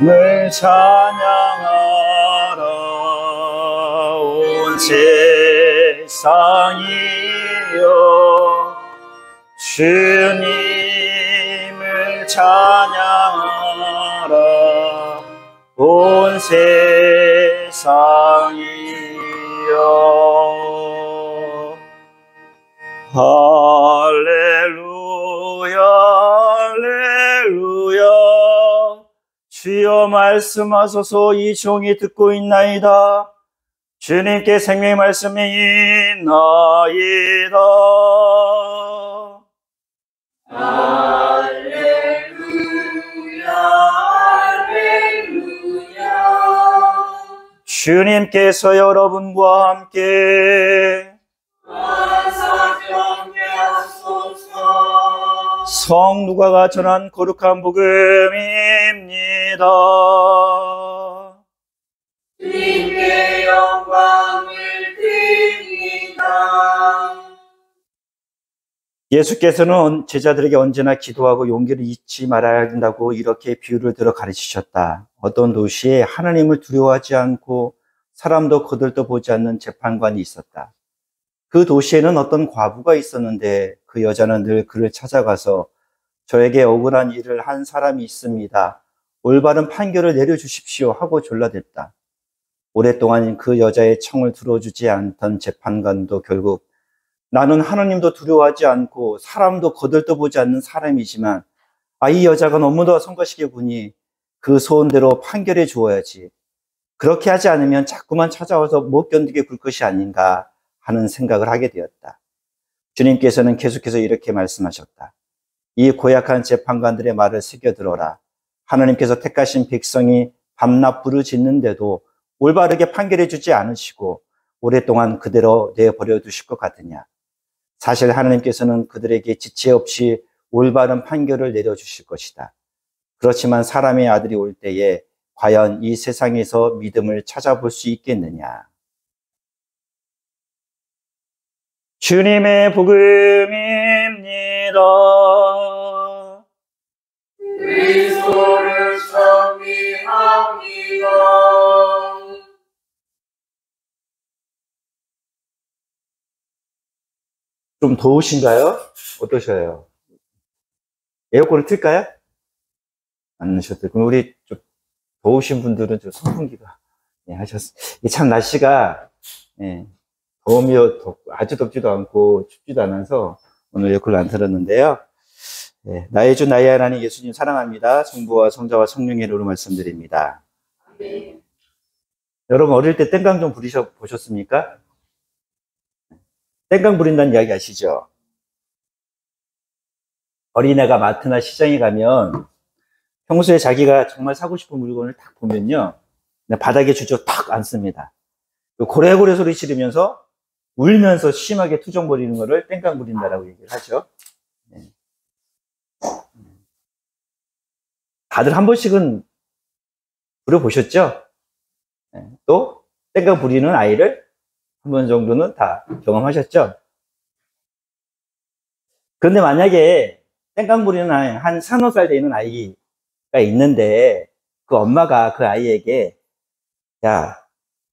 늘 찬양하라. 온 세상이여 주님을 찬양하라. 온 세상이여. 할렐루야 할렐루야. 주여 말씀하소서. 이 종이 듣고 있나이다. 주님께 생명의 말씀이 있나이다. 할렐루야 할렐루야. 주님께서 여러분과 함께 하소서. 성누가가 전한 거룩한 복음입니다. 주님께 영광을 드립니다. 예수께서는 제자들에게 언제나 기도하고 용기를 잊지 말아야 한다고 이렇게 비유를 들어 가르치셨다. 어떤 도시에 하나님을 두려워하지 않고 사람도 거들떠보지 않는 재판관이 있었다. 그 도시에는 어떤 과부가 있었는데 그 여자는 늘 그를 찾아가서 저에게 억울한 일을 한 사람이 있습니다. 올바른 판결을 내려주십시오 하고 졸라댔다. 오랫동안 그 여자의 청을 들어주지 않던 재판관도 결국 나는 하나님도 두려워하지 않고 사람도 거들떠보지 않는 사람이지만 이 여자가 너무도 성가시게 구니 그 소원대로 판결해 주어야지. 그렇게 하지 않으면 자꾸만 찾아와서 못 견디게 굴 것이 아닌가 하는 생각을 하게 되었다. 주님께서는 계속해서 이렇게 말씀하셨다. 이 고약한 재판관들의 말을 새겨들어라. 하나님께서 택하신 백성이 밤낮 부르짖는데도 올바르게 판결해 주지 않으시고 오랫동안 그대로 내버려 두실 것 같으냐. 사실 하나님께서는 그들에게 지체 없이 올바른 판결을 내려주실 것이다. 그렇지만 사람의 아들이 올 때에 과연 이 세상에서 믿음을 찾아볼 수 있겠느냐. 주님의 복음입니다. 그리스도를 찬미합니다. 좀 더우신가요? 어떠셔요? 에어컨을 틀까요? 안 넣으셨대요. 그럼 우리 좀 더우신 분들은 좀 선풍기가 참 날씨가 더우며 아주 덥지도 않고 춥지도 않아서 오늘 에어컨을 안 틀었는데요. 나의 주 나의 하나님 예수님 사랑합니다. 성부와 성자와 성령의 이름으로 말씀드립니다. 네. 여러분 어릴 때 땡깡 좀 부리셔 보셨습니까? 땡깡 부린다는 이야기 아시죠? 어린애가 마트나 시장에 가면 평소에 자기가 정말 사고 싶은 물건을 딱 보면요, 그냥 바닥에 주저 탁 앉습니다. 고래고래 소리 지르면서 울면서 심하게 투정 부리는 거를 땡깡 부린다라고 얘기를 하죠. 다들 한 번씩은 부려보셨죠? 또 땡깡 부리는 아이를 한 번 정도는 다 경험하셨죠? 그런데 만약에 땡깡 부리는 아이, 한 3~4살 되는 아이가 있는데 그 엄마가 그 아이에게 야,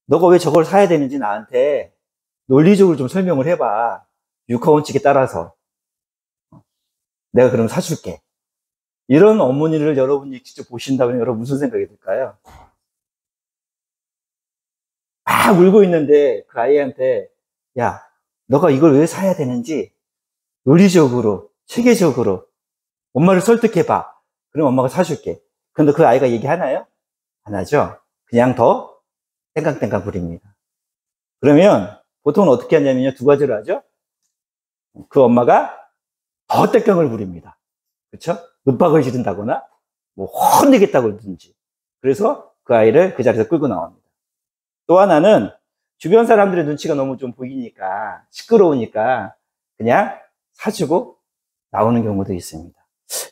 너가 왜 저걸 사야 되는지 나한테 논리적으로 좀 설명을 해봐. 육하원칙에 따라서 내가 그럼 사줄게. 이런 어머니를 여러분이 직접 보신다면 여러분 무슨 생각이 들까요? 막 울고 있는데 그 아이한테 야, 너가 이걸 왜 사야 되는지 논리적으로, 체계적으로 엄마를 설득해봐. 그럼 엄마가 사줄게. 그런데 그 아이가 얘기하나요? 안 하죠. 그냥 더 땡깡땡깡 부립니다. 그러면 보통은 어떻게 하냐면요, 두 가지를 하죠. 그 엄마가 더 땡깡을 부립니다. 그렇죠? 윽박을 지른다거나 뭐 혼내겠다고 그러든지. 그래서 그 아이를 그 자리에서 끌고 나옵니다. 또 하나는 주변 사람들의 눈치가 너무 좀 보이니까, 시끄러우니까 그냥 사주고 나오는 경우도 있습니다.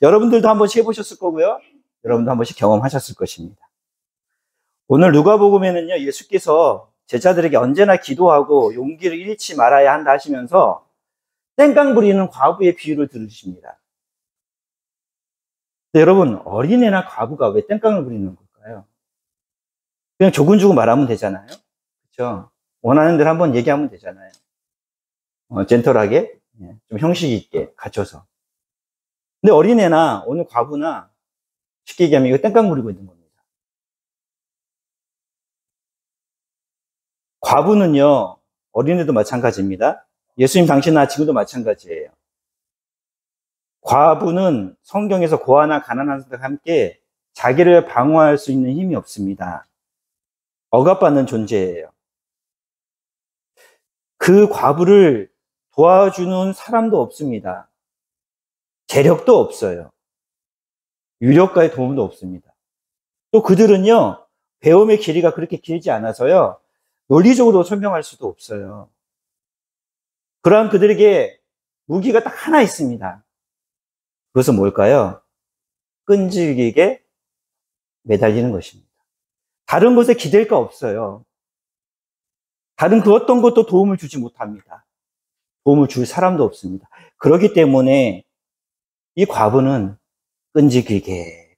여러분들도 한 번씩 해보셨을 거고요. 여러분도 한 번씩 경험하셨을 것입니다. 오늘 누가복음에는요, 예수께서 제자들에게 언제나 기도하고 용기를 잃지 말아야 한다 하시면서 땡깡 부리는 과부의 비유를 들으십니다. 근데 여러분, 어린애나 과부가 왜 땡깡을 부리는 걸까요? 그냥 조근조근 말하면 되잖아요. 그렇죠? 원하는 대로 한번 얘기하면 되잖아요. 젠틀하게, 좀 형식 있게 갖춰서. 근데 어린애나 오늘 과부나 쉽게 얘기하면 이거 땡깡 부리고 있는 겁니다. 과부는요, 어린애도 마찬가지입니다. 예수님 당시나 지금도 마찬가지예요. 과부는 성경에서 고아나 가난한 사람과 함께 자기를 방어할 수 있는 힘이 없습니다. 억압받는 존재예요. 그 과부를 도와주는 사람도 없습니다. 재력도 없어요. 유력가의 도움도 없습니다. 또 그들은요, 배움의 길이가 그렇게 길지 않아서요, 논리적으로 설명할 수도 없어요. 그러한 그들에게 무기가 딱 하나 있습니다. 그것은 뭘까요? 끈질기게 매달리는 것입니다. 다른 것에 기댈 거 없어요. 다른 그 어떤 것도 도움을 주지 못합니다. 도움을 줄 사람도 없습니다. 그렇기 때문에 이 과부는 끈질기게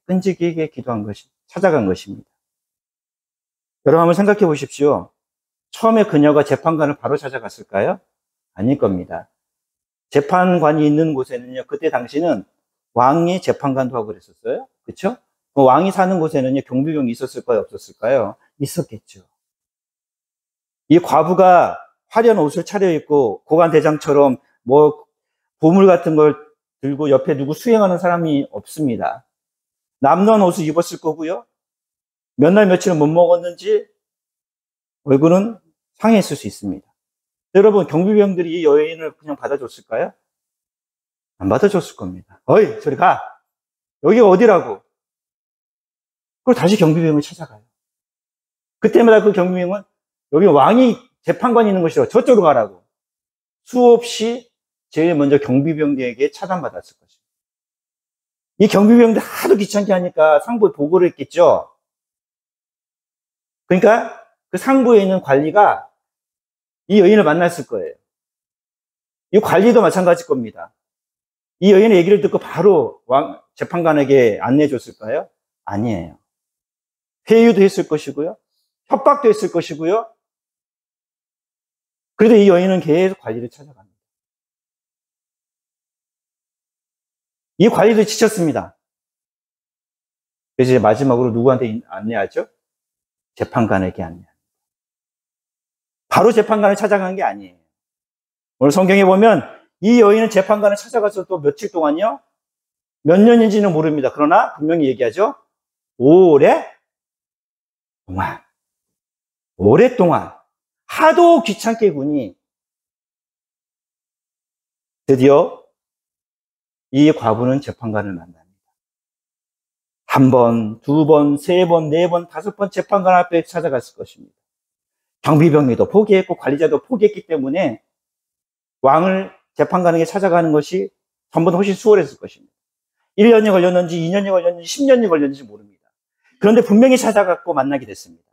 찾아간 것입니다. 여러분 한번 생각해 보십시오. 처음에 그녀가 재판관을 바로 찾아갔을까요? 아닐 겁니다. 재판관이 있는 곳에는요, 그때 당시는 왕이 재판관도 하고 그랬었어요. 그렇죠? 왕이 사는 곳에는요, 경비병이 있었을까요? 없었을까요? 있었겠죠. 이 과부가 화려한 옷을 차려입고 고관대장처럼 뭐 보물 같은 걸 들고 옆에 누구 수행하는 사람이 없습니다. 남는 옷을 입었을 거고요. 몇 날 며칠을 못 먹었는지 얼굴은 상해했을 수 있습니다. 여러분, 경비병들이 이 여인을 그냥 받아줬을까요? 안 받아줬을 겁니다. 어이, 저리 가! 여기가 어디라고? 그리고 다시 경비병을 찾아가요. 그때마다 그 경비병은 여기 왕이 재판관이 있는 곳이라고 저쪽으로 가라고 수없이 제일 먼저 경비병들에게 차단받았을 것입니다. 이 경비병들 하도 귀찮게 하니까 상부에 보고를 했겠죠. 그러니까 그 상부에 있는 관리가 이 여인을 만났을 거예요. 이 관리도 마찬가지일 겁니다. 이 여인의 얘기를 듣고 바로 재판관에게 안내해 줬을까요? 아니에요. 회유도 했을 것이고요. 협박도 했을 것이고요. 그래도 이 여인은 계속 관리를 찾아갑니다. 이 관리도 지쳤습니다. 그래서 이제 마지막으로 누구한테 안내하죠? 재판관에게 안내합니다. 바로 재판관을 찾아간 게 아니에요. 오늘 성경에 보면 이 여인은 재판관을 찾아가서 또 며칠 동안요, 몇 년인지는 모릅니다. 그러나 분명히 얘기하죠. 오랫동안 하도 귀찮게 군이 드디어 이 과부는 재판관을 만납니다. 한 번, 두 번, 세 번, 네 번, 다섯 번 재판관 앞에 찾아갔을 것입니다. 경비병이도 포기했고 관리자도 포기했기 때문에 왕을 재판관에게 찾아가는 것이 전보다 훨씬 수월했을 것입니다. 1년이 걸렸는지 2년이 걸렸는지 10년이 걸렸는지 모릅니다. 그런데 분명히 찾아갔고 만나게 됐습니다.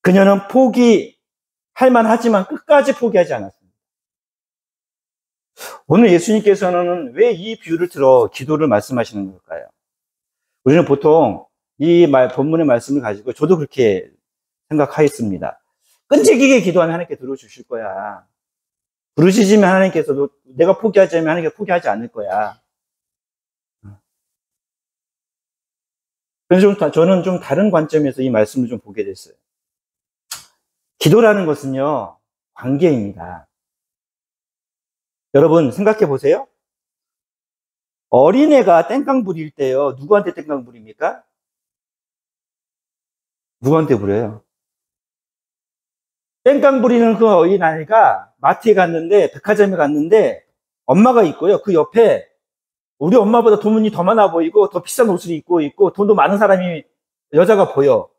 그녀는 포기할 만하지만 끝까지 포기하지 않았습니다. 오늘 예수님께서는 왜 이 비유를 들어 기도를 말씀하시는 걸까요? 우리는 보통 이 본문의 말씀을 가지고 저도 그렇게 생각하였습니다. 끈질기게 기도하면 하나님께 들어주실 거야. 부르시지만 하나님께서도 내가 포기하자면 하나님께 포기하지 않을 거야. 그래서 저는 좀 다른 관점에서 이 말씀을 좀 보게 됐어요. 기도라는 것은요, 관계입니다. 여러분 생각해 보세요. 어린애가 땡깡 부릴 때요, 누구한테 땡깡 부립니까? 누구한테 부려요? 땡깡 부리는 그 어린아이가 마트에 갔는데, 백화점에 갔는데 엄마가 있고요, 그 옆에 우리 엄마보다 돈이 더 많아 보이고 더 비싼 옷을 입고 있고 돈도 많은 사람이, 여자가 보여.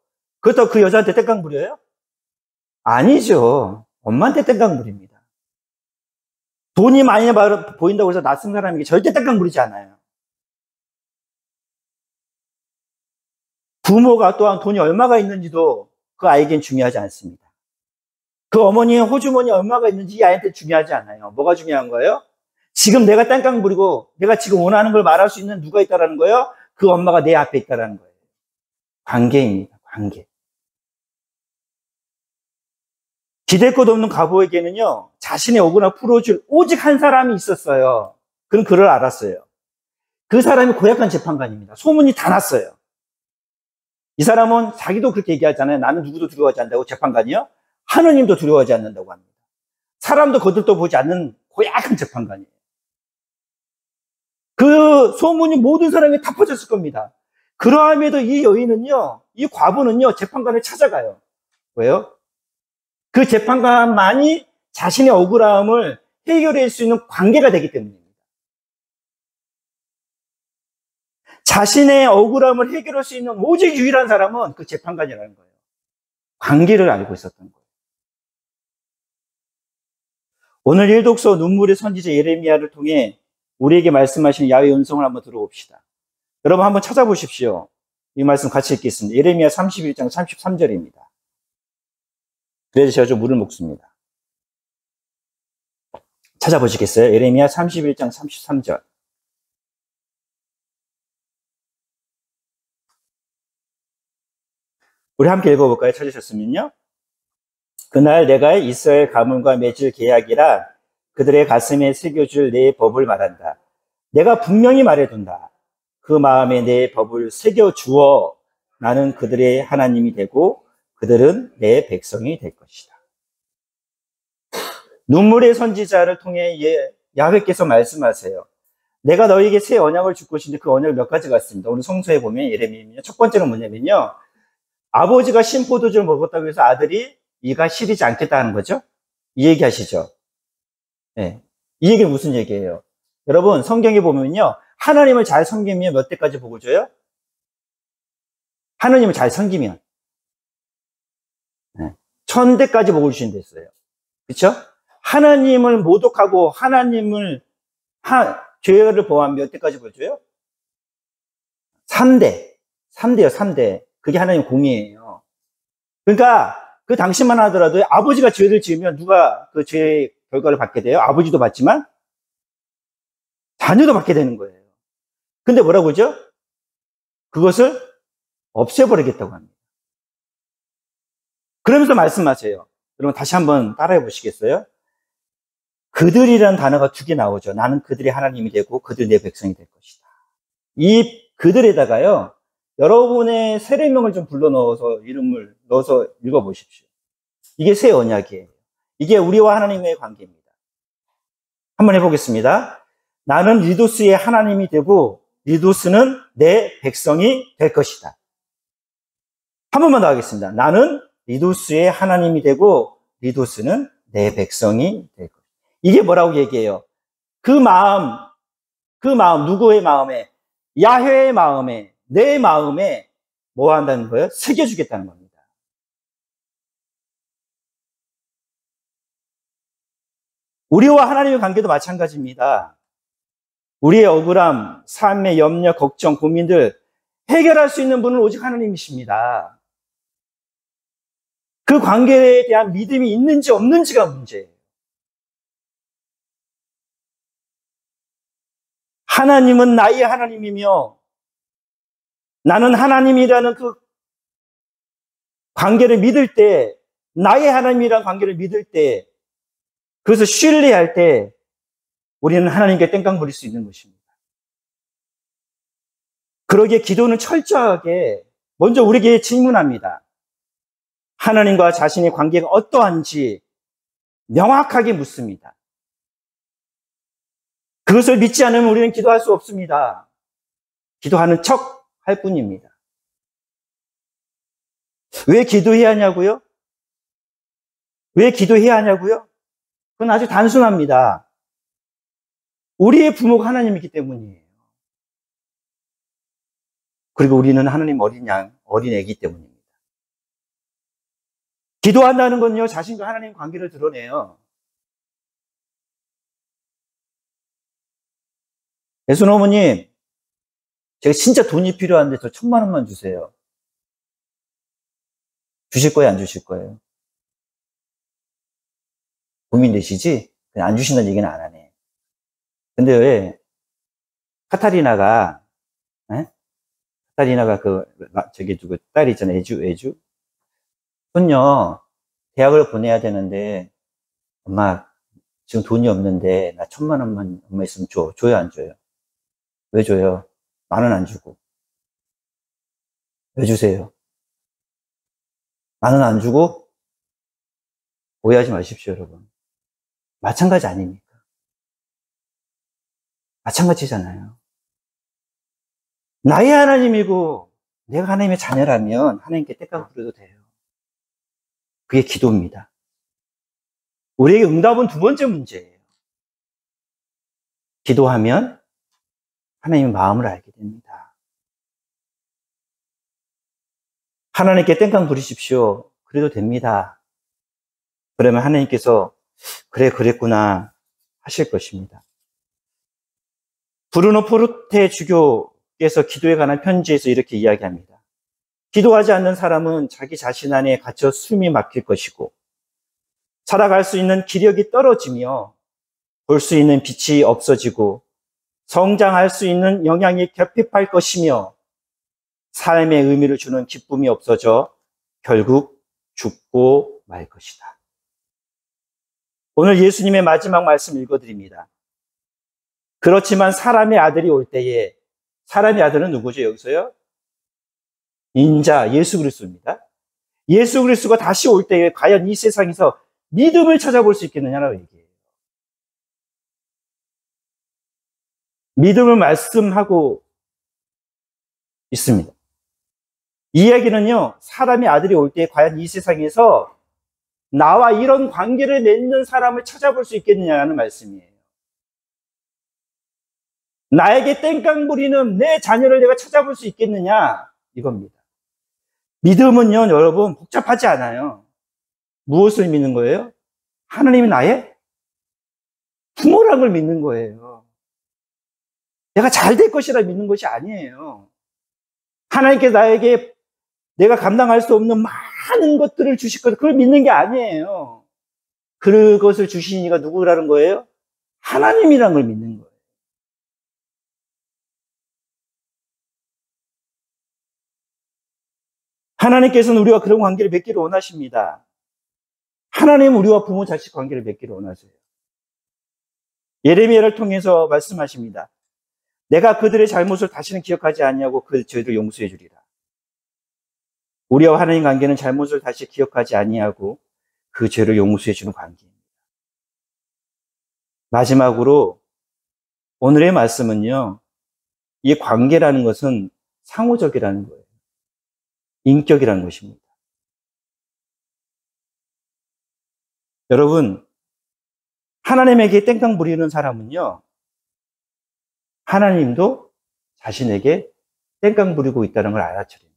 그렇다고 그 여자한테 땡깡 부려요? 아니죠. 엄마한테 땡깡 부립니다. 돈이 많이 보인다고 해서 낯선 사람에게 절대 땡깡 부리지 않아요. 부모가 또한 돈이 얼마가 있는지도 그 아이에겐 중요하지 않습니다. 그 어머니의 호주머니 얼마가 있는지 이 아이한테 중요하지 않아요. 뭐가 중요한 거예요? 지금 내가 땡깡 부리고 내가 지금 원하는 걸 말할 수 있는 누가 있다는 거예요? 그 엄마가 내 앞에 있다는 거예요. 관계입니다. 관계. 기댈 것 없는 과부에게는요, 자신의 억울함을 풀어줄 오직 한 사람이 있었어요. 그는 그를 알았어요. 그 사람이 고약한 재판관입니다. 소문이 다 났어요. 이 사람은 자기도 그렇게 얘기하잖아요. 나는 누구도 두려워하지 않는다고. 재판관이요? 하느님도 두려워하지 않는다고 합니다. 사람도 거들떠 보지 않는 고약한 재판관이에요. 그 소문이 모든 사람이 다 퍼졌을 겁니다. 그러함에도 이 여인은요, 이 과부는요, 재판관을 찾아가요. 왜요? 그 재판관만이 자신의 억울함을 해결할 수 있는 관계가 되기 때문입니다. 자신의 억울함을 해결할 수 있는 오직 유일한 사람은 그 재판관이라는 거예요. 관계를 알고 있었던 거예요. 오늘 일독서 눈물의 선지자 예레미야를 통해 우리에게 말씀하시는 야훼의 음성을 한번 들어봅시다. 여러분 한번 찾아보십시오. 이 말씀 같이 읽겠습니다. 예레미야 31장 33절입니다. 그래서 제가 좀 물을 먹습니다. 찾아보시겠어요? 예레미야 31장 33절. 우리 함께 읽어볼까요? 찾으셨으면요. 그날 내가 이스라엘 가문과 맺을 계약이라 그들의 가슴에 새겨줄 내 법을 말한다. 내가 분명히 말해둔다. 그 마음에 내 법을 새겨주어 나는 그들의 하나님이 되고 그들은 내 백성이 될 것이다. 눈물의 선지자를 통해 야훼께서 말씀하세요. 내가 너에게 새 언약을 줄 것인데 그 언약을 몇 가지가 있습니다. 오늘 성서에 보면 예레미야는요. 첫 번째는 뭐냐면요. 아버지가 신포도주를 먹었다고 해서 아들이 이가 시리지 않겠다는 거죠. 이 얘기 하시죠. 네. 이 얘기는 무슨 얘기예요? 여러분 성경에 보면요. 하나님을 잘 섬기면 몇 대까지 복을 줘요? 하나님을 잘 섬기면 1000대까지 복을 주신다 했어요. 그렇죠? 하나님을 모독하고 하나님을 죄를 범하면 몇 대까지 복을 줘요? 3대요. 3대. 그게 하나님 공의예요. 그러니까 그 당시만 하더라도 아버지가 죄를 지으면 누가 그 죄의 결과를 받게 돼요? 아버지도 받지만 자녀도 받게 되는 거예요. 근데 뭐라고 하죠? 그것을 없애버리겠다고 합니다. 그러면서 말씀하세요. 여러분 다시 한번 따라해 보시겠어요? 그들이라는 단어가 2개 나오죠. 나는 그들의 하나님이 되고 그들 내 백성이 될 것이다. 이 그들에다가요. 여러분의 세례명을 좀 불러 넣어서 이름을 넣어서 읽어 보십시오. 이게 새 언약이에요. 이게 우리와 하나님의 관계입니다. 한번 해보겠습니다. 나는 리도스의 하나님이 되고 리도스는 내 백성이 될 것이다. 한 번만 더 하겠습니다. 나는 리도스의 하나님이 되고 리도스는 내 백성이 될 것이다. 이게 뭐라고 얘기해요? 그 마음, 누구의 마음에? 야훼의 마음에, 내 마음에 뭐 한다는 거예요? 새겨주겠다는 겁니다. 우리와 하나님의 관계도 마찬가지입니다. 우리의 억울함, 삶의 염려, 걱정, 고민들 해결할 수 있는 분은 오직 하나님이십니다. 그 관계에 대한 믿음이 있는지 없는지가 문제예요. 하나님은 나의 하나님이며 나는 하나님이라는 그 관계를 믿을 때, 나의 하나님이라는 관계를 믿을 때, 그것을 신뢰할 때 우리는 하나님께 땡깡 부릴 수 있는 것입니다. 그러기에 기도는 철저하게 먼저 우리에게 질문합니다. 하나님과 자신의 관계가 어떠한지 명확하게 묻습니다. 그것을 믿지 않으면 우리는 기도할 수 없습니다. 기도하는 척 할 뿐입니다. 왜 기도해야 하냐고요? 왜 기도해야 하냐고요? 그건 아주 단순합니다. 우리의 부모가 하나님이기 때문이에요. 그리고 우리는 하나님 어린 양, 어린 애기 때문입니다. 기도한다는 건요, 자신과 하나님 관계를 드러내요. 예순 어머님, 제가 진짜 돈이 필요한데 저 1000만 원만 주세요. 주실 거예요, 안 주실 거예요? 고민되시지? 그냥 안 주신다는 얘기는 안 하네. 근데 왜 카타리나가 카타리나가 저기 누구, 딸 있잖아요. 애주. 손녀, 대학을 보내야 되는데, 엄마, 지금 돈이 없는데, 나 1,000만 원만 엄마 있으면 줘. 줘요, 안 줘요? 왜 줘요? 10,000원 안 주고. 왜 주세요? 10,000원 안 주고? 오해하지 마십시오, 여러분. 마찬가지 아닙니까? 마찬가지잖아요. 나의 하나님이고, 내가 하나님의 자녀라면, 하나님께 떼깍 부려도 돼요. 그게 기도입니다. 우리에게 응답은 두 번째 문제예요. 기도하면 하나님의 마음을 알게 됩니다. 하나님께 땡깡 부리십시오. 그래도 됩니다. 그러면 하나님께서 그래 그랬구나 하실 것입니다. 브루노 포르테 주교께서 기도에 관한 편지에서 이렇게 이야기합니다. 기도하지 않는 사람은 자기 자신 안에 갇혀 숨이 막힐 것이고 살아갈 수 있는 기력이 떨어지며 볼 수 있는 빛이 없어지고 성장할 수 있는 영향이 결핍할 것이며 삶의 의미를 주는 기쁨이 없어져 결국 죽고 말 것이다. 오늘 예수님의 마지막 말씀 읽어드립니다. 그렇지만 사람의 아들이 올 때에, 사람의 아들은 누구죠 여기서요? 인자 예수 그리스도입니다. 예수 그리스도가 다시 올 때에 과연 이 세상에서 믿음을 찾아볼 수 있겠느냐라고 얘기해요. 믿음을 말씀하고 있습니다. 이 이야기는요, 사람의 아들이 올 때 과연 이 세상에서 나와 이런 관계를 맺는 사람을 찾아볼 수 있겠느냐는 말씀이에요. 나에게 땡깡 부리는 내 자녀를 내가 찾아볼 수 있겠느냐, 이겁니다. 믿음은요, 여러분, 복잡하지 않아요. 무엇을 믿는 거예요? 하나님이 나의 부모라는 걸 믿는 거예요. 내가 잘 될 것이라 믿는 것이 아니에요. 하나님께 나에게 내가 감당할 수 없는 많은 것들을 주실 것, 그걸 믿는 게 아니에요. 그것을 주신 이가 누구라는 거예요? 하나님이라는 걸 믿는 거예요. 하나님께서는 우리와 그런 관계를 맺기를 원하십니다. 하나님은 우리와 부모 자식 관계를 맺기를 원하세요. 예레미야를 통해서 말씀하십니다. 내가 그들의 잘못을 다시는 기억하지 아니하고 그 죄를 용서해 주리라. 우리와 하나님 관계는 잘못을 다시 기억하지 아니하고 그 죄를 용서해 주는 관계입니다. 마지막으로 오늘의 말씀은요, 이 관계라는 것은 상호적이라는 거예요. 인격이라는 것입니다. 여러분, 하나님에게 땡깡 부리는 사람은요, 하나님도 자신에게 땡깡 부리고 있다는 걸 알아차립니다.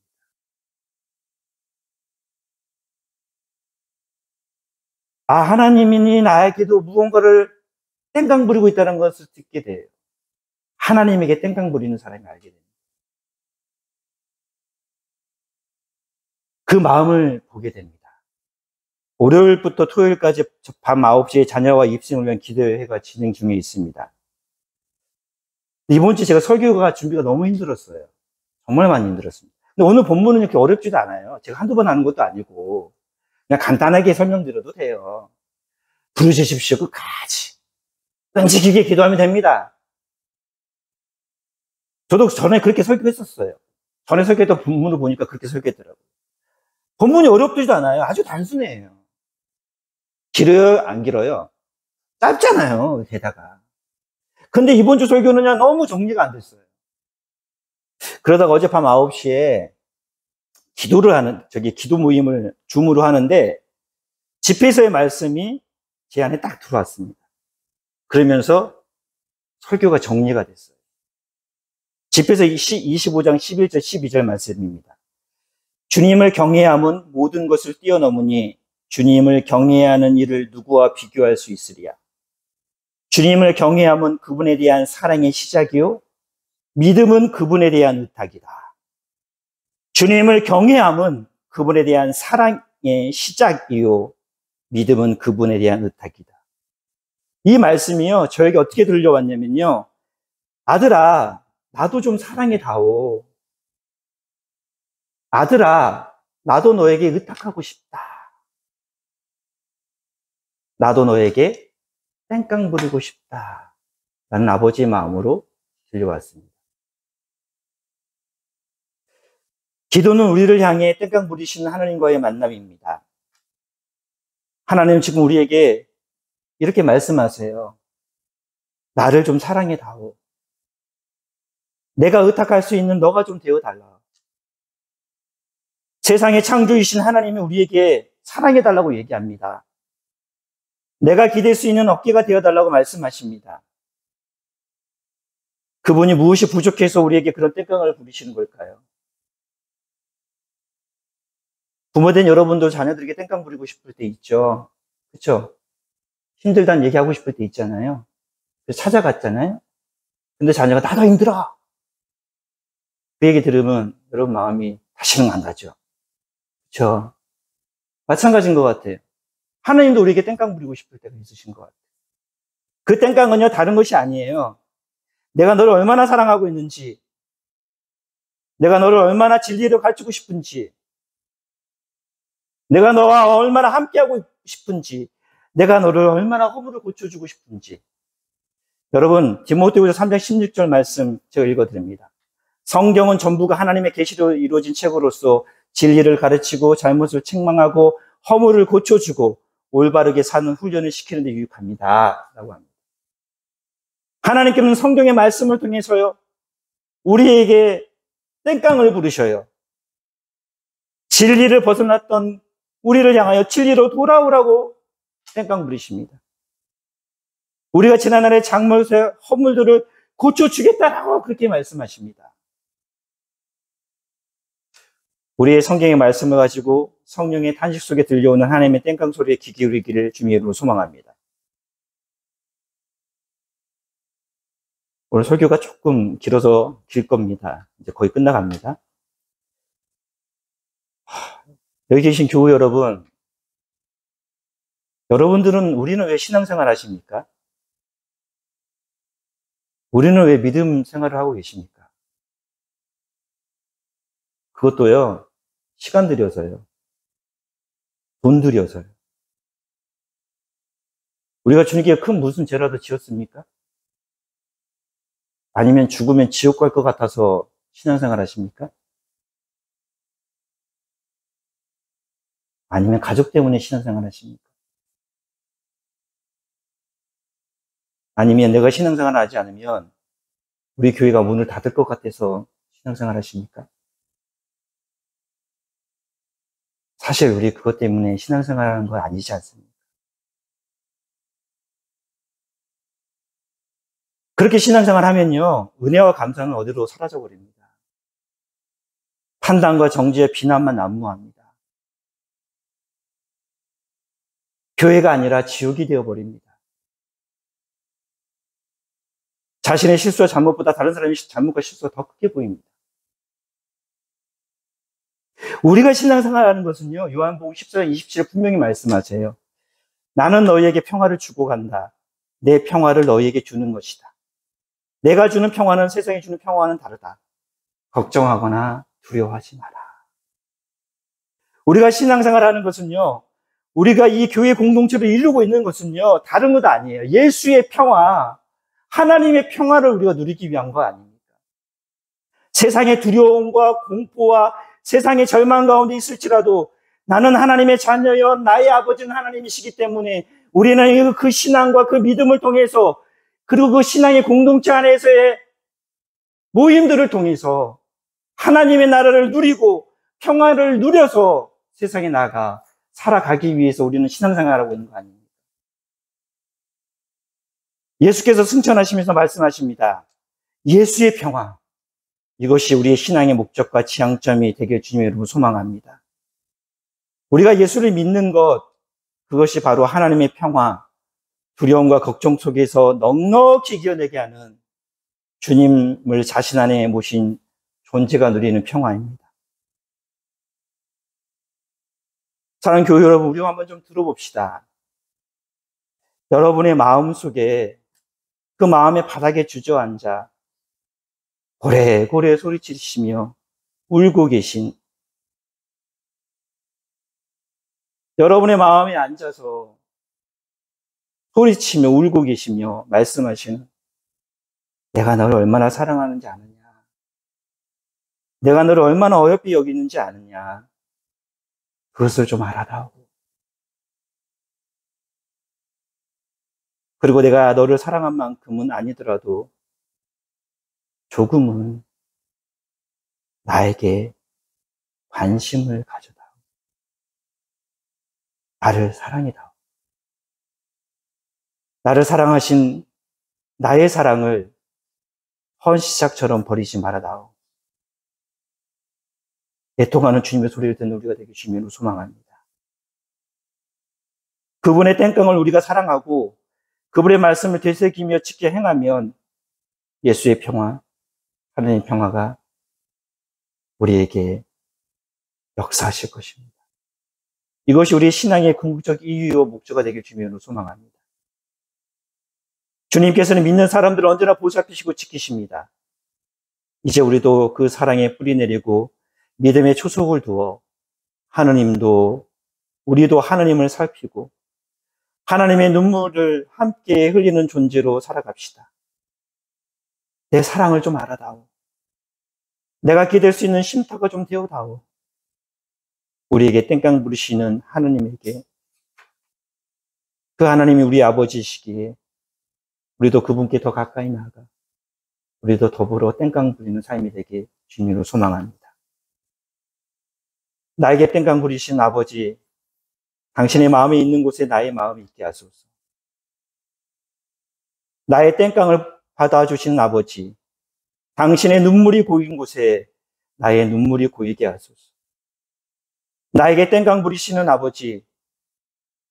아, 하나님이 나에게도 무언가를 땡깡 부리고 있다는 것을 듣게 돼요. 하나님에게 땡깡 부리는 사람이 알게 됩니다. 그 마음을 보게 됩니다. 월요일부터 토요일까지 밤 9시에 자녀와 입sim을 위한 기도회가 진행 중에 있습니다. 이번 주 제가 설교가 준비가 너무 힘들었어요. 정말 많이 힘들었습니다. 근데 오늘 본문은 이렇게 어렵지도 않아요. 제가 한두 번 하는 것도 아니고 그냥 간단하게 설명드려도 돼요. 부르짖으십시오. 끝까지. 끈질기게 기도하면 됩니다. 저도 전에 그렇게 설교했었어요. 전에 설교했던 본문을 보니까 그렇게 설교했더라고요. 본문이 어렵지도 않아요. 아주 단순해요. 길어요? 안 길어요? 짧잖아요. 게다가. 근데 이번 주 설교는요, 너무 정리가 안 됐어요. 그러다가 어젯밤 9시에 기도 모임을 줌으로 하는데, 집회에서의 말씀이 제 안에 딱 들어왔습니다. 그러면서 설교가 정리가 됐어요. 집회에서 25장 11절, 12절 말씀입니다. 주님을 경외함은 모든 것을 뛰어넘으니 주님을 경외하는 일을 누구와 비교할 수 있으리야. 주님을 경외함은 그분에 대한 사랑의 시작이요, 믿음은 그분에 대한 의탁이다. 주님을 경외함은 그분에 대한 사랑의 시작이요, 믿음은 그분에 대한 의탁이다. 이 말씀이요, 저에게 어떻게 들려왔냐면요, 아들아, 나도 좀 사랑해 다오. 아들아, 나도 너에게 의탁하고 싶다. 나도 너에게 땡깡 부리고 싶다. 라는 아버지의 마음으로 들려왔습니다. 기도는 우리를 향해 땡깡 부리시는 하나님과의 만남입니다. 하나님은 지금 우리에게 이렇게 말씀하세요. 나를 좀 사랑해 다오. 내가 의탁할 수 있는 너가 좀 되어 달라. 세상의 창조이신 하나님이 우리에게 사랑해 달라고 얘기합니다. 내가 기댈 수 있는 어깨가 되어 달라고 말씀하십니다. 그분이 무엇이 부족해서 우리에게 그런 땡깡을 부리시는 걸까요? 부모된 여러분도 자녀들에게 땡깡 부리고 싶을 때 있죠. 그렇죠? 힘들다는 얘기하고 싶을 때 있잖아요. 그래서 찾아갔잖아요. 근데 자녀가 나도 힘들어. 그 얘기 들으면 여러분 마음이 다시는 안 가죠. 그렇죠? 마찬가지인 것 같아요. 하나님도 우리에게 땡깡 부리고 싶을 때가 있으신 것 같아요. 그 땡깡은요, 다른 것이 아니에요. 내가 너를 얼마나 사랑하고 있는지, 내가 너를 얼마나 진리를 가르치고 싶은지, 내가 너와 얼마나 함께하고 싶은지, 내가 너를 얼마나 허물을 고쳐주고 싶은지. 여러분, 디모데후서 3장 16절 말씀 제가 읽어드립니다. 성경은 전부가 하나님의 계시로 이루어진 책으로서 진리를 가르치고 잘못을 책망하고 허물을 고쳐주고 올바르게 사는 훈련을 시키는 데 유익합니다. 라고 합니다. 하나님께서는 성경의 말씀을 통해서요, 우리에게 땡깡을 부르셔요. 진리를 벗어났던 우리를 향하여 진리로 돌아오라고 땡깡 부리십니다. 우리가 지난날의 잘못의 허물들을 고쳐주겠다라고 그렇게 말씀하십니다. 우리의 성경의 말씀을 가지고 성령의 탄식 속에 들려오는 하나님의 땡깡 소리에 귀 기울이기를 주님의 이름으로 소망합니다. 오늘 설교가 조금 길어서 길 겁니다. 이제 거의 끝나갑니다. 여기 계신 교우 여러분, 여러분들은 우리는 왜 신앙생활 하십니까? 우리는 왜 믿음 생활을 하고 계십니까? 그것도요, 시간 들여서요. 돈 들여서요. 우리가 주님께 큰 무슨 죄라도 지었습니까? 아니면 죽으면 지옥 갈 것 같아서 신앙생활 하십니까? 아니면 가족 때문에 신앙생활 하십니까? 아니면 내가 신앙생활 하지 않으면 우리 교회가 문을 닫을 것 같아서 신앙생활 하십니까? 사실 우리 그것 때문에 신앙생활 하는 건 아니지 않습니까? 그렇게 신앙생활 하면요, 은혜와 감사는 어디로 사라져 버립니다. 판단과 정죄와 비난만 난무합니다. 교회가 아니라 지옥이 되어버립니다. 자신의 실수와 잘못보다 다른 사람의 잘못과 실수가 더 크게 보입니다. 우리가 신앙생활하는 것은요, 요한복음 14장 27절 분명히 말씀하세요. 나는 너희에게 평화를 주고 간다. 내 평화를 너희에게 주는 것이다. 내가 주는 평화는 세상이 주는 평화와는 다르다. 걱정하거나 두려워하지 마라. 우리가 신앙생활하는 것은요, 우리가 이 교회 공동체를 이루고 있는 것은요, 다른 것 아니에요. 예수의 평화, 하나님의 평화를 우리가 누리기 위한 거 아닙니까? 세상의 두려움과 공포와 세상의 절망 가운데 있을지라도 나는 하나님의 자녀여 나의 아버지는 하나님이시기 때문에 우리는 그 신앙과 그 믿음을 통해서 그리고 그 신앙의 공동체 안에서의 모임들을 통해서 하나님의 나라를 누리고 평화를 누려서 세상에 나가 살아가기 위해서 우리는 신앙생활하고 있는 거 아닙니까? 예수께서 승천하시면서 말씀하십니다. 예수의 평화, 이것이 우리의 신앙의 목적과 지향점이 되길 주님의 이름으로 소망합니다. 우리가 예수를 믿는 것, 그것이 바로 하나님의 평화, 두려움과 걱정 속에서 넉넉히 이겨내게 하는 주님을 자신 안에 모신 존재가 누리는 평화입니다. 사랑하는 교회 여러분, 우리가 한번 좀 들어봅시다. 여러분의 마음 속에 그 마음의 바닥에 주저앉아 고래고래 소리치시며 울고 계신 여러분의 마음에 앉아서 소리치며 울고 계시며 말씀하시는, 내가 너를 얼마나 사랑하는지 아느냐, 내가 너를 얼마나 어여삐 여기는지 아느냐, 그것을 좀 알아다오. 그리고 내가 너를 사랑한 만큼은 아니더라도 조금은 나에게 관심을 가져다오. 나를 사랑해다오. 나를 사랑하신 나의 사랑을 헌시작처럼 버리지 말아다오. 애통하는 주님의 소리를 듣는 우리가 되게 주님으로 소망합니다. 그분의 땡깡을 우리가 사랑하고 그분의 말씀을 되새기며 지켜 행하면 예수의 평화, 하나님의 평화가 우리에게 역사하실 것입니다. 이것이 우리 신앙의 궁극적 이유요 목적가 되길 주님으로 소망합니다. 주님께서는 믿는 사람들을 언제나 보살피시고 지키십니다. 이제 우리도 그 사랑에 뿌리 내리고 믿음의 초석을 두어 우리도 하나님을 살피고 하나님의 눈물을 함께 흘리는 존재로 살아갑시다. 내 사랑을 좀 알아다오. 내가 기댈 수 있는 쉼터가 좀 되어다오. 우리에게 땡깡 부리시는 하나님에게, 그 하나님이 우리 아버지이시기에 우리도 그분께 더 가까이 나아가 우리도 더불어 땡깡 부리는 삶이 되게 주님으로 소망합니다. 나에게 땡깡 부리신 아버지, 당신의 마음에 있는 곳에 나의 마음이 있게 하소서. 나의 땡깡을 받아주신 아버지, 당신의 눈물이 고인 곳에 나의 눈물이 고이게 하소서. 나에게 땡깡 부리시는 아버지,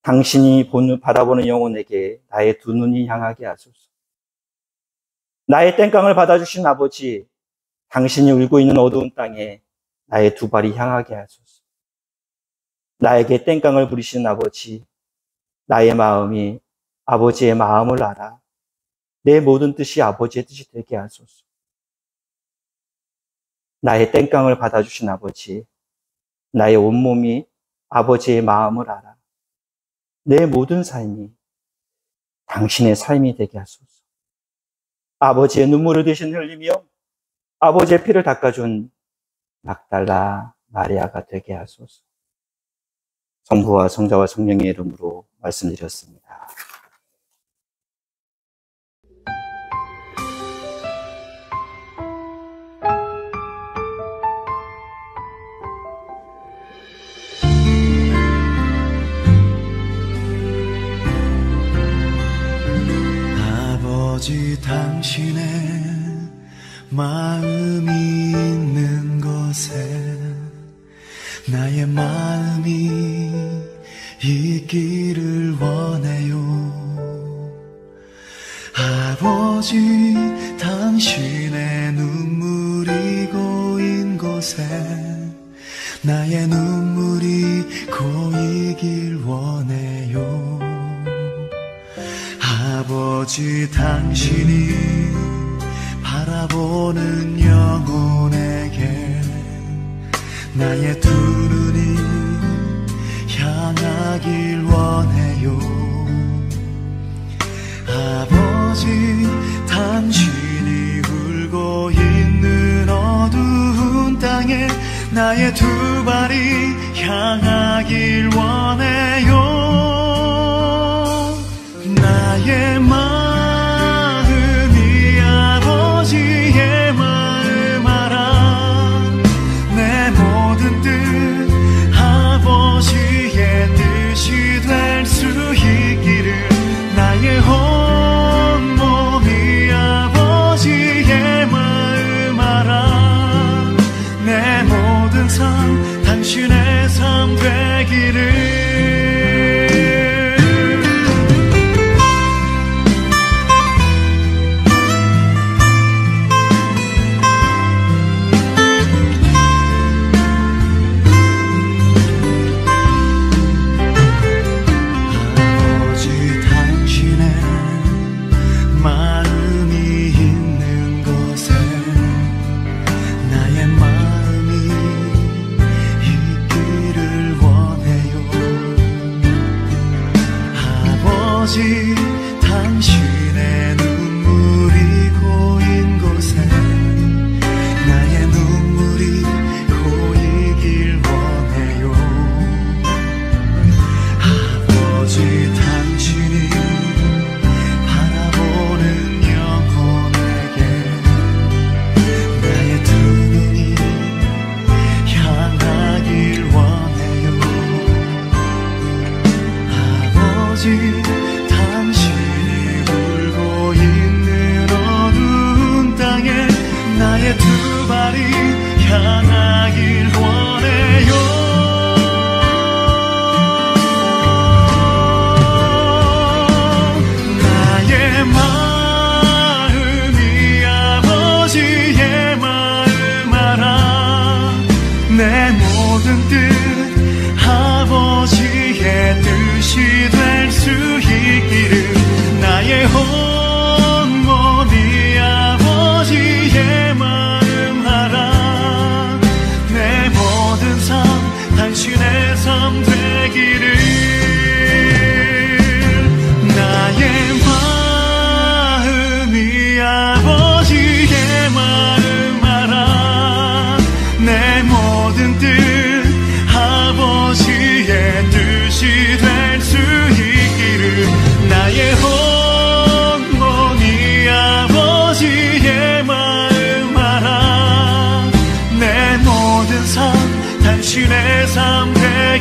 당신이 바라보는 영혼에게 나의 두 눈이 향하게 하소서. 나의 땡깡을 받아주신 아버지, 당신이 울고 있는 어두운 땅에 나의 두 발이 향하게 하소서. 나에게 땡깡을 부리시는 아버지, 나의 마음이 아버지의 마음을 알아 내 모든 뜻이 아버지의 뜻이 되게 하소서. 나의 땡깡을 받아주신 아버지, 나의 온몸이 아버지의 마음을 알아 내 모든 삶이 당신의 삶이 되게 하소서. 아버지의 눈물을 대신 흘리며 아버지의 피를 닦아준 막달라 마리아가 되게 하소서. 성부와 성자와 성령의 이름으로 말씀드렸습니다. 아버지, 당신의 마음이 있는 곳에 나의 마음이 있기를 원해요. 아버지, 당신의 눈물이 고인 곳에 나의 눈물이 고이길 원해요. 아버지, 당신이 바라보는 영혼에게 나의 두 눈이 향하길 원해요. 아버지, 당신이 울고 있는 어두운 땅에 나의 두 발이 향하길 원해요. 나의 마음이 아버지의 마음 알아 내 모든 뜻 아버지의 뜻이 될 수 있기를 나의 온몸이 아버지의 마음 알아 내 모든 삶 당신의 삶 되기를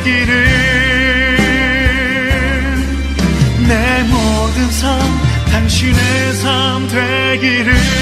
되기를 내 모든 삶 당신의 삶 되기를